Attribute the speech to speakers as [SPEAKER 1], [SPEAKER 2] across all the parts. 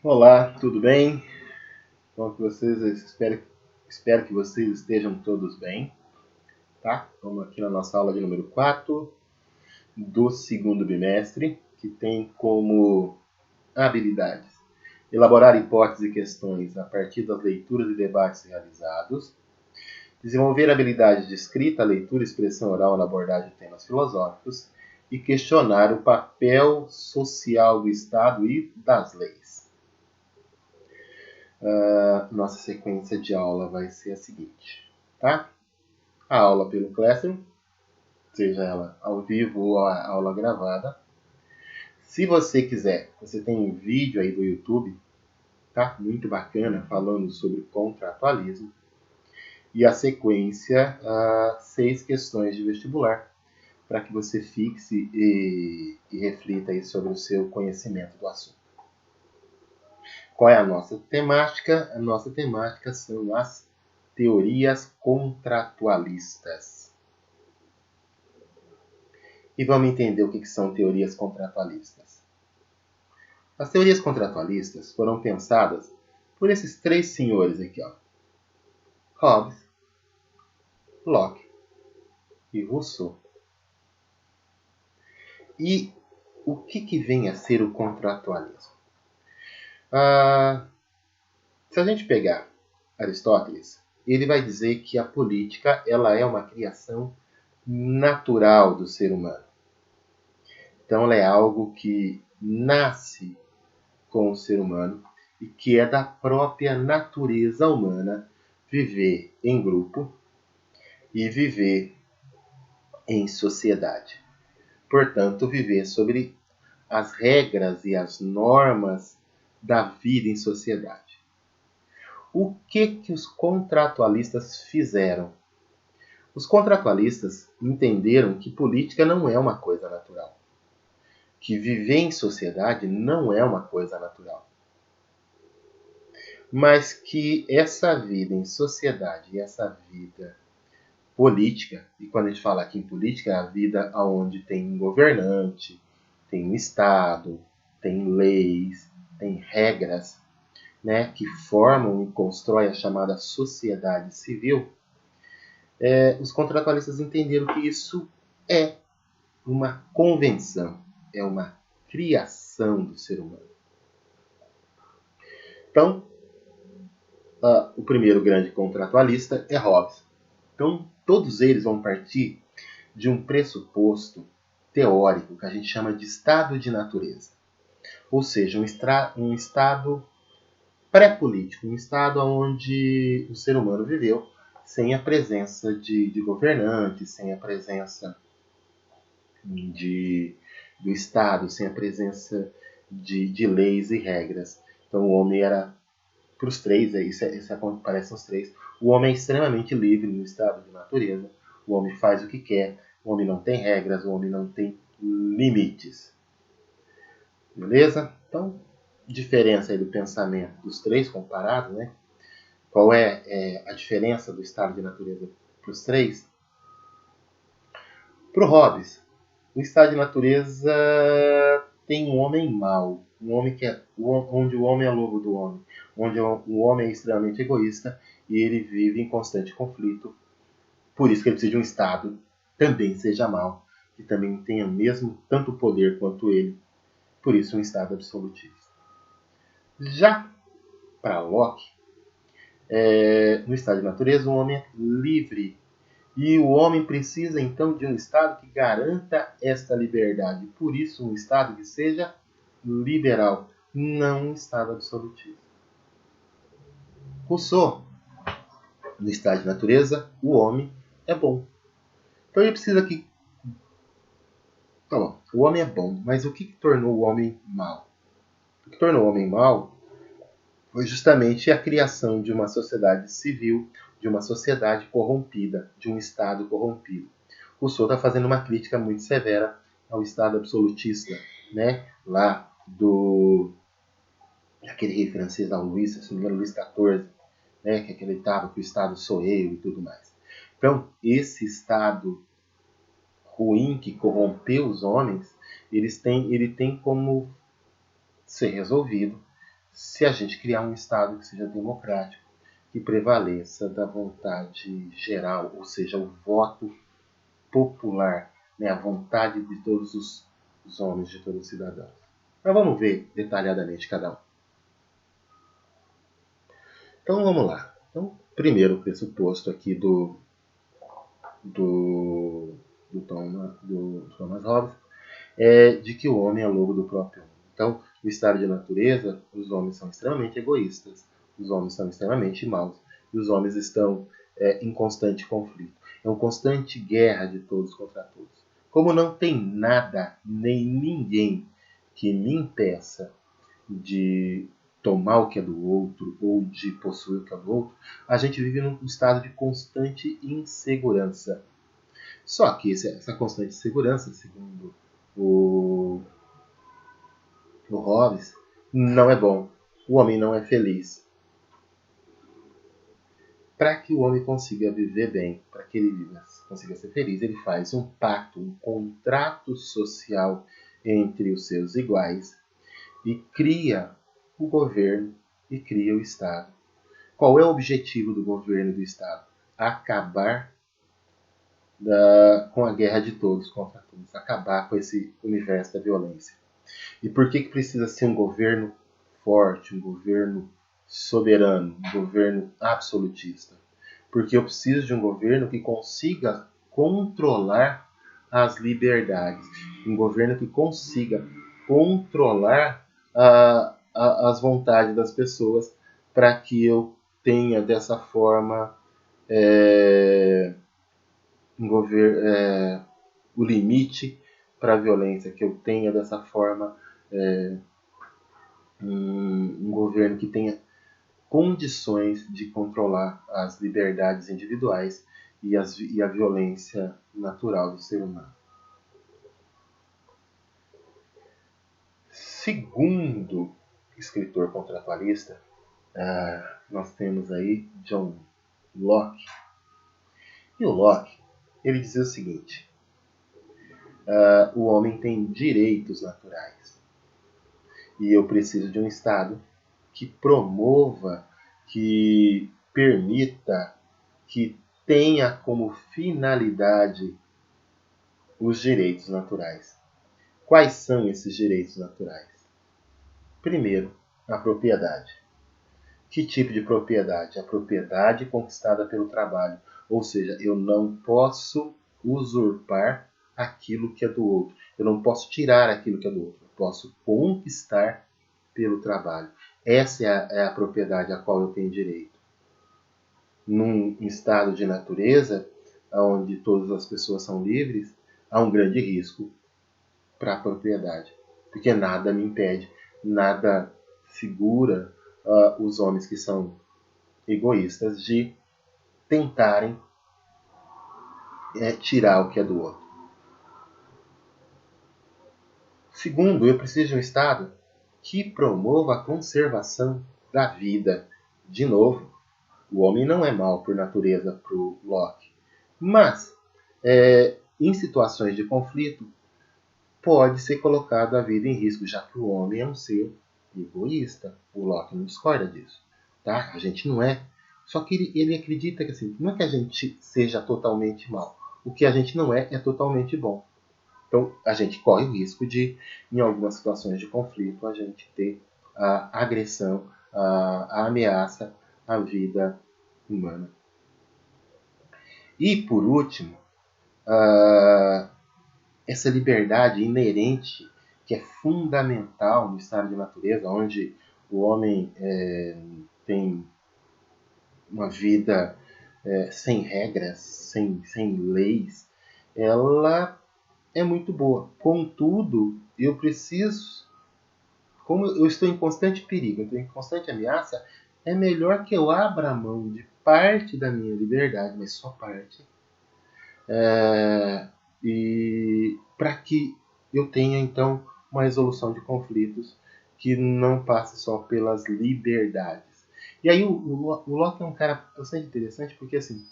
[SPEAKER 1] Olá, tudo bem? Bom que vocês, espero que vocês estejam todos bem, tá? Vamos aqui na nossa aula de número 4 do segundo bimestre, que tem como habilidades elaborar hipóteses e questões a partir das leituras e debates realizados, desenvolver habilidades de escrita, leitura e expressão oral na abordagem de temas filosóficos e questionar o papel social do Estado e das leis. Nossa sequência de aula vai ser a seguinte, tá? A aula pelo Classroom, seja ela ao vivo ou a aula gravada. Se você quiser, você tem um vídeo aí do YouTube, tá? Muito bacana, falando sobre contratualismo. E a sequência, 6 questões de vestibular, para que você fixe e reflita aí sobre o seu conhecimento do assunto. Qual é a nossa temática? A nossa temática são as teorias contratualistas. E vamos entender o que são teorias contratualistas. As teorias contratualistas foram pensadas por esses 3 senhores aqui, ó. Hobbes, Locke e Rousseau. E o que vem a ser o contratualismo? Se a gente pegar Aristóteles, ele vai dizer que a política ela é uma criação natural do ser humano. Então, ela é algo que nasce com o ser humano e que é da própria natureza humana viver em grupo e viver em sociedade. Portanto, viver sobre as regras e as normas da vida em sociedade. O que os contratualistas fizeram? Os contratualistas entenderam que política não é uma coisa natural. Que viver em sociedade não é uma coisa natural. Mas que essa vida em sociedade e essa vida política, e quando a gente fala aqui em política, é a vida onde tem um governante, tem um Estado, tem leis, tem regras, né, que formam e constroem a chamada sociedade civil. Os contratualistas entenderam que isso é uma convenção, é uma criação do ser humano. Então, o primeiro grande contratualista é Hobbes. Então, todos eles vão partir de um pressuposto teórico que a gente chama de estado de natureza. Ou seja, um estado pré-político, um estado onde o ser humano viveu sem a presença de governantes, sem a presença do Estado, sem a presença de leis e regras. Então o homem era, para os três, isso parece os três, o homem é extremamente livre no estado de natureza, o homem faz o que quer, o homem não tem regras, o homem não tem limites. Beleza? Então, diferença aí do pensamento dos três comparados, né? Qual é a diferença do estado de natureza para os três? Para o Hobbes, o estado de natureza tem um homem mau, um homem onde o homem é lobo do homem, onde o homem é extremamente egoísta e ele vive em constante conflito. Por isso que ele precisa de um estado também seja mau, que também tenha mesmo tanto poder quanto ele. Por isso um estado absolutista. Já para Locke, no estado de natureza, o homem é livre. E o homem precisa, então, de um Estado que garanta esta liberdade. Por isso, um Estado que seja liberal, não um Estado absolutista. Rousseau, no estado de natureza, o homem é bom. Então, ele precisa que... Tá bom, o homem é bom, mas o que tornou o homem mau? O que tornou o homem mau foi justamente a criação de uma sociedade civil, de uma sociedade corrompida, de um Estado corrompido. Rousseau está fazendo uma crítica muito severa ao Estado absolutista, né? Lá aquele rei francês, Luís, se não me engano, Luís XIV, né? Que acreditava que o Estado sou eu e tudo mais. Então, esse Estado ruim que corrompeu os homens, ele tem como ser resolvido se a gente criar um Estado que seja democrático, que prevaleça da vontade geral, ou seja, o voto popular, né, a vontade de todos os homens, de todos os cidadãos. Mas vamos ver detalhadamente cada um. Então vamos lá. Então, primeiro pressuposto aqui do Thomas Hobbes é de que o homem é lobo do próprio homem. Então, no estado de natureza, os homens são extremamente egoístas, os homens são extremamente maus e os homens estão em constante conflito. É uma constante guerra de todos contra todos. Como não tem nada nem ninguém que me impeça de tomar o que é do outro ou de possuir o que é do outro, a gente vive num estado de constante insegurança. Só que essa constante insegurança, segundo o Hobbes, não é bom. O homem não é feliz. Para que o homem consiga viver bem, para que ele consiga ser feliz, ele faz um pacto, um contrato social entre os seus iguais e cria o governo e cria o Estado. Qual é o objetivo do governo e do Estado? Acabar com a guerra de todos contra todos, acabar com esse universo da violência. E por que precisa ser um governo forte, um governo soberano, um governo absolutista? Porque eu preciso de um governo que consiga controlar as liberdades, um governo que consiga controlar as vontades das pessoas para que eu tenha dessa forma o limite para a violência, que eu tenha dessa forma um governo que tenha condições de controlar as liberdades individuais e a violência natural do ser humano. Segundo escritor contratualista, nós temos aí John Locke. E o Locke, ele dizia o seguinte: o homem tem direitos naturais e eu preciso de um Estado que promova, que permita, que tenha como finalidade os direitos naturais. Quais são esses direitos naturais? Primeiro, a propriedade. Que tipo de propriedade? A propriedade conquistada pelo trabalho. Ou seja, eu não posso usurpar aquilo que é do outro. Eu não posso tirar aquilo que é do outro. Eu posso conquistar pelo trabalho. Essa é a propriedade a qual eu tenho direito. Num estado de natureza, onde todas as pessoas são livres, há um grande risco para a propriedade. Porque nada me impede, nada segura os homens que são egoístas de tentarem tirar o que é do outro. Segundo, eu preciso de um Estado que promova a conservação da vida. De novo, o homem não é mau por natureza para o Locke. Mas, em situações de conflito, pode ser colocado a vida em risco, já que o homem é um ser egoísta. O Locke não discorda disso. Tá? A gente não é. Só que ele acredita que assim, não é que a gente seja totalmente mal. O que a gente não é totalmente bom. Então, a gente corre o risco de, em algumas situações de conflito, a gente ter a agressão, a ameaça à vida humana. E, por último, essa liberdade inerente que é fundamental no estado de natureza, onde o homem tem uma vida sem regras, sem leis, ela é muito boa. Contudo, eu preciso, como eu estou em constante perigo, eu estou em constante ameaça, é melhor que eu abra mão de parte da minha liberdade, mas só parte, e para que eu tenha então uma resolução de conflitos que não passe só pelas liberdades. E aí o Locke é um cara bastante interessante porque assim,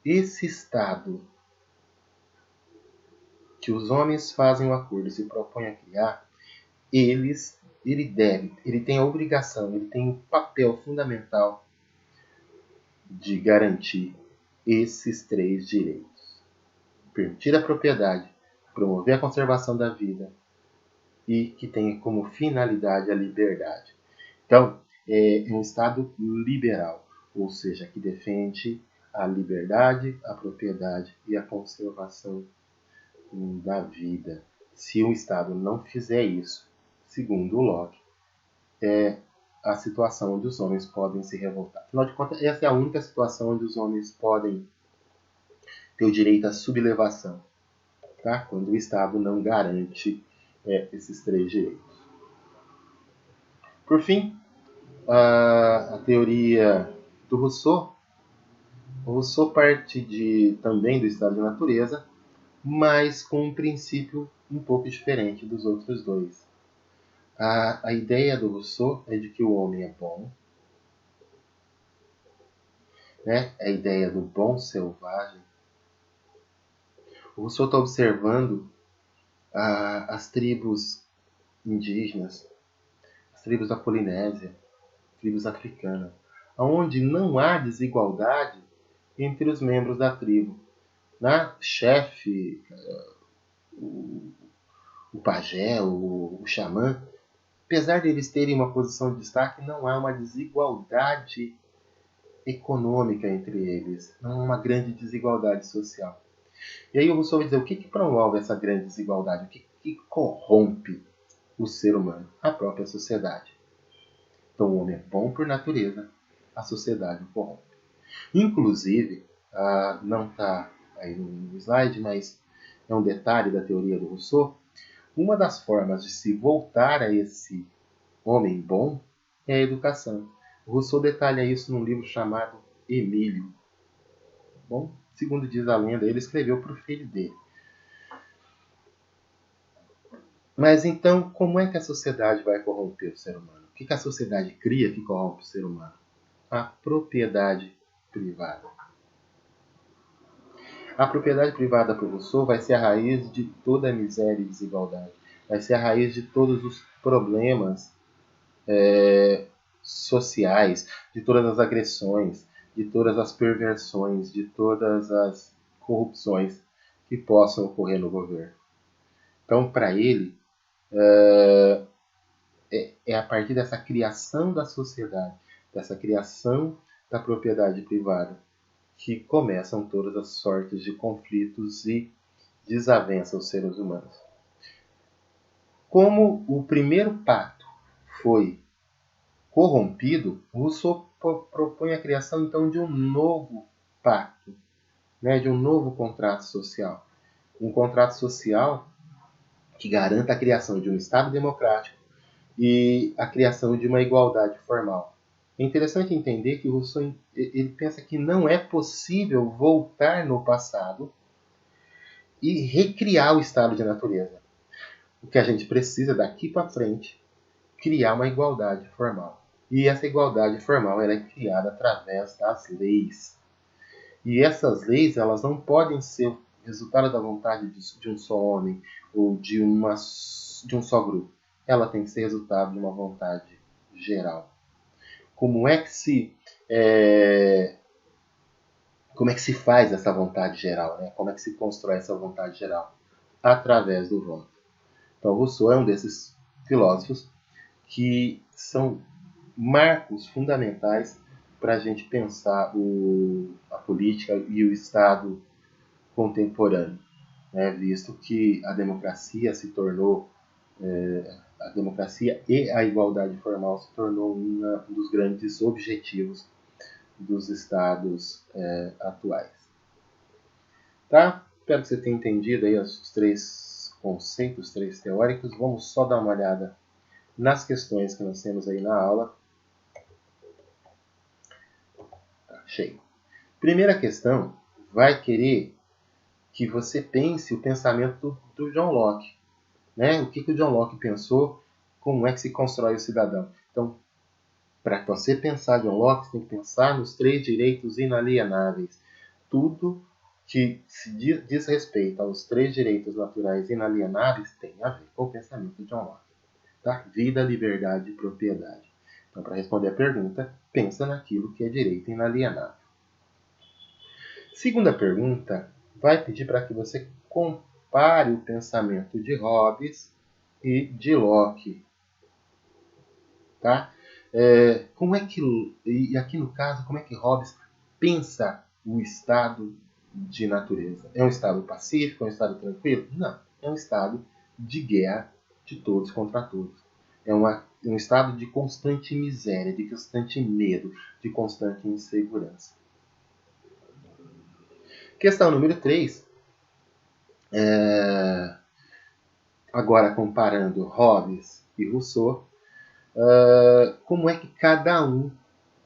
[SPEAKER 1] esse estado que os homens fazem o acordo e se propõem a criar, eles ele tem a obrigação, ele tem um papel fundamental de garantir esses 3 direitos. Permitir a propriedade, promover a conservação da vida e que tenha como finalidade a liberdade. Então, é um Estado liberal, ou seja, que defende a liberdade, a propriedade e a conservação da vida. Se o Estado não fizer isso, segundo o Locke, é a situação onde os homens podem se revoltar. Afinal de contas, essa é a única situação onde os homens podem ter o direito à sublevação, tá? Quando o Estado não garante esses 3 direitos. Por fim, a teoria do Rousseau. O Rousseau parte também do estado de natureza, mas com um princípio um pouco diferente dos outros dois. A ideia do Rousseau é de que o homem é bom, né? A ideia do bom selvagem. O Rousseau está observando as tribos indígenas, as tribos da Polinésia, tribos africanas, onde não há desigualdade entre os membros da tribo. Né? Chefe, o pajé, o xamã, apesar de eles terem uma posição de destaque, não há uma desigualdade econômica entre eles, não há uma grande desigualdade social. E aí o Rousseau vai dizer, o que promove essa grande desigualdade? O que corrompe o ser humano? A própria sociedade. Então o homem é bom por natureza, a sociedade o corrompe. Inclusive, não está aí no slide, mas é um detalhe da teoria do Rousseau, uma das formas de se voltar a esse homem bom é a educação. O Rousseau detalha isso num livro chamado Emílio. Bom, segundo diz a lenda, ele escreveu para o filho dele. Mas então, como é que a sociedade vai corromper o ser humano? O que a sociedade cria que corrompe o ser humano? A propriedade privada. A propriedade privada para o Rousseau vai ser a raiz de toda a miséria e desigualdade. Vai ser a raiz de todos os problemas sociais, de todas as agressões, de todas as perversões, de todas as corrupções que possam ocorrer no governo. Então, para ele, é a partir dessa criação da sociedade, dessa criação da propriedade privada, que começam todas as sortes de conflitos e desavenças aos seres humanos. Como o primeiro pacto foi corrompido, Rousseau propõe a criação então de um novo pacto, né, de um novo contrato social. Um contrato social que garanta a criação de um Estado democrático e a criação de uma igualdade formal. É interessante entender que Rousseau ele pensa que não é possível voltar no passado e recriar o estado de natureza. O que a gente precisa daqui para frente criar uma igualdade formal. E essa igualdade formal ela é criada através das leis. E essas leis elas não podem ser resultado da vontade de um só homem ou de um só grupo. Ela tem que ser resultado de uma vontade geral. Como é que se faz essa vontade geral? Né? Como é que se constrói essa vontade geral? Através do voto. Então, Rousseau é um desses filósofos que são marcos fundamentais para a gente pensar a política e o Estado contemporâneo, né? Visto que a democracia se tornou, a democracia e a igualdade formal se tornou um dos grandes objetivos dos Estados atuais. Tá? Espero que você tenha entendido aí os 3 conceitos, 3 teóricos. Vamos só dar uma olhada nas questões que nós temos aí na aula. Tá, cheio. Primeira questão vai querer que você pense o pensamento do John Locke. Né? O que o John Locke pensou, como é que se constrói o cidadão. Então, para você pensar John Locke, você tem que pensar nos 3 direitos inalienáveis. Tudo que se diz respeito aos 3 direitos naturais inalienáveis tem a ver com o pensamento de John Locke. Tá? Vida, liberdade e propriedade. Então, para responder a pergunta, pensa naquilo que é direito inalienável. Segunda pergunta vai pedir para que você compare o pensamento de Hobbes e de Locke. Tá? E aqui no caso, como é que Hobbes pensa o estado de natureza? É um estado pacífico? É um estado tranquilo? Não. É um estado de guerra de todos contra todos. É um estado de constante miséria, de constante medo, de constante insegurança. Questão número 3. Agora comparando Hobbes e Rousseau, como é que cada um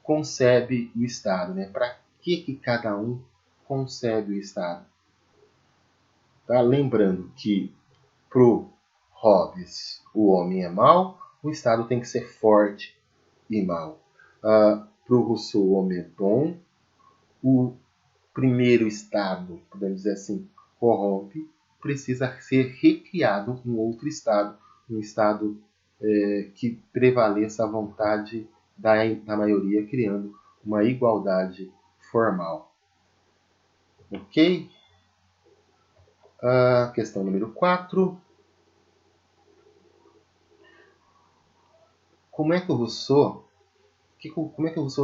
[SPEAKER 1] concebe o Estado? Né? Para que cada um concebe o Estado? Tá? Lembrando que para o Hobbes o homem é mau, o Estado tem que ser forte e mau. Para o Rousseau o homem é bom, o primeiro Estado, podemos dizer assim, corrompe, precisa ser recriado um outro Estado, um Estado que prevaleça a vontade da maioria, criando uma igualdade formal. Ok? Questão número 4. Como é que o Rousseau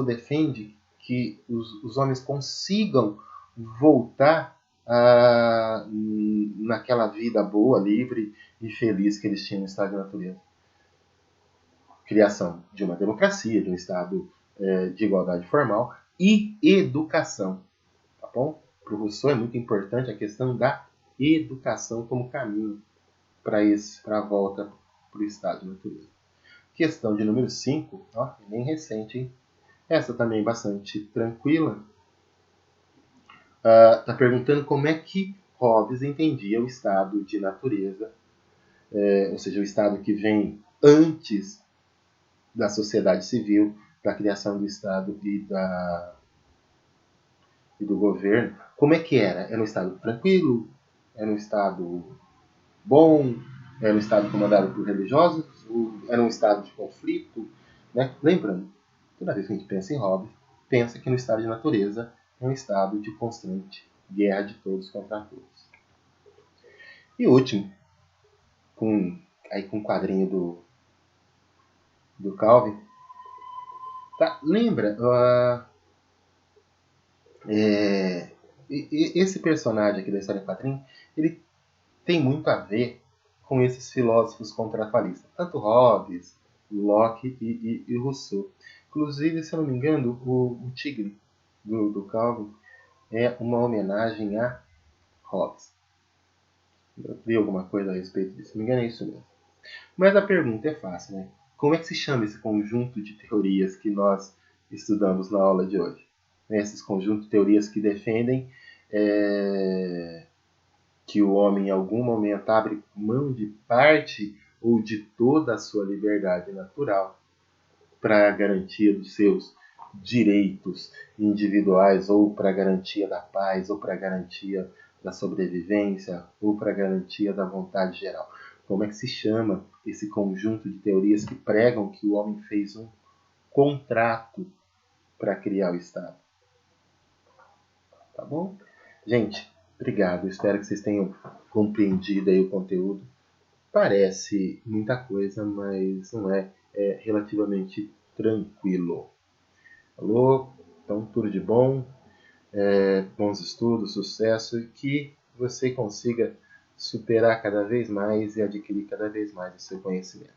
[SPEAKER 1] defende que os homens consigam voltar naquela vida boa, livre e feliz que eles tinham no estado de natureza? Criação de uma democracia, de um estado de igualdade formal e educação. Tá bom? Para o Rousseau é muito importante a questão da educação como caminho para a volta para o estado de natureza. Questão de número 5, bem recente, hein? Essa também bastante tranquila. Está perguntando como é que Hobbes entendia o estado de natureza, ou seja, o estado que vem antes da sociedade civil, da criação do Estado e do governo. Como é que era? Era um estado tranquilo? Era um estado bom? Era um estado comandado por religiosos? Era um estado de conflito? Né? Lembrando, toda vez que a gente pensa em Hobbes, pensa que no estado de natureza é um estado de constante guerra de todos contra todos. E último, com o quadrinho do Calvin, tá? Lembra? Esse personagem aqui da história em quadrinho, ele tem muito a ver com esses filósofos contratualistas, tanto Hobbes, Locke e Rousseau. Inclusive, se eu não me engano, o tigre do Calvin é uma homenagem a Hobbes. Eu li alguma coisa a respeito disso, se não me engano é isso mesmo. Mas a pergunta é fácil, né? Como é que se chama esse conjunto de teorias que nós estudamos na aula de hoje? Esses conjuntos de teorias que defendem que o homem em algum momento abre mão de parte ou de toda a sua liberdade natural para a garantia dos seus direitos individuais, ou para a garantia da paz, ou para a garantia da sobrevivência, ou para a garantia da vontade geral. Como é que se chama esse conjunto de teorias que pregam que o homem fez um contrato para criar o Estado? Tá bom? Gente, obrigado. Espero que vocês tenham compreendido aí o conteúdo. Parece muita coisa, mas não é. É relativamente tranquilo. Alô? Então, tudo de bom. Bons estudos, sucesso e que você consiga superar cada vez mais e adquirir cada vez mais o seu conhecimento.